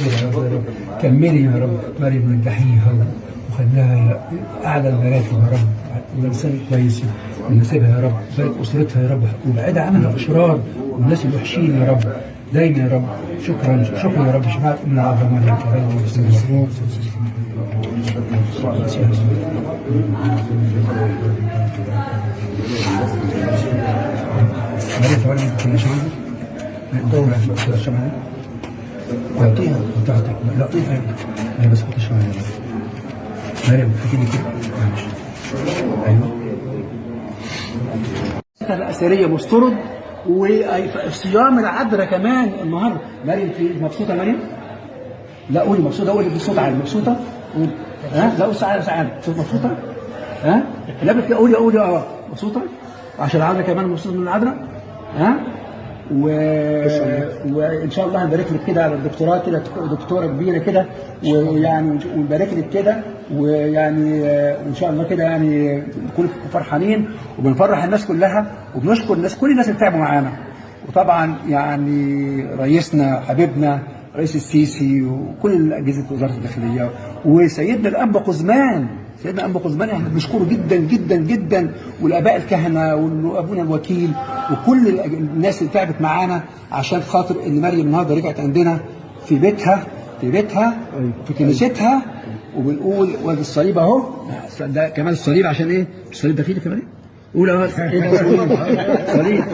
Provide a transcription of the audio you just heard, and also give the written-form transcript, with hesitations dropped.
يا رب. كملي يا رب مريم ونجحيها وخليها اعلى المراتب يا رب، وانسان كويس ونسيبها يا رب، بارك اسرتها يا رب، وابعد عنها الاشرار والناس الوحشين يا رب دايما يا رب. شكرا شكرا يا رب. شفاعة امنا العظمى مريم مريم فعلا كنا شمال نقطع شمال تعطيها تعطيها لا انا بس حط شمال مريم حكي لي كده معلش. ايوه الأثرية مسترد وفي صيام العذراء كمان النهارده. مريم في مبسوطة مريم؟ لا قولي مبسوطة، قولي بصوت عالي مبسوطة؟ قولي ها؟ لا قولي سعادة مبسوطة؟ ها؟ لا قولي مبسوطة؟ عشان العذراء كمان مبسوطة من العذراء؟ ها؟ وان شاء الله هنبارك لك كده على الدكتوراه كده، دكتوره كبيره كده، ويعني ونبارك لك كده، ويعني وان شاء الله كده يعني نكون فرحانين وبنفرح الناس كلها وبنشكر الناس، كل الناس اللي تعبوا معانا، وطبعا يعني رئيسنا حبيبنا رئيس السيسي وكل اجهزه وزاره الداخليه وسيدنا الانبا قزمان. سيدنا أنبا قزمان احنا بنشكره جدا جدا جدا، والآباء الكهنة وأبونا الوكيل وكل الناس اللي تعبت معانا عشان خاطر إن مريم النهارده رجعت عندنا في بيتها في كنيستها. وبنقول وادي الصليب أهو، ده كمان الصليب عشان إيه؟ الصليب ده فيه كمان إيه؟ قول أهو صليب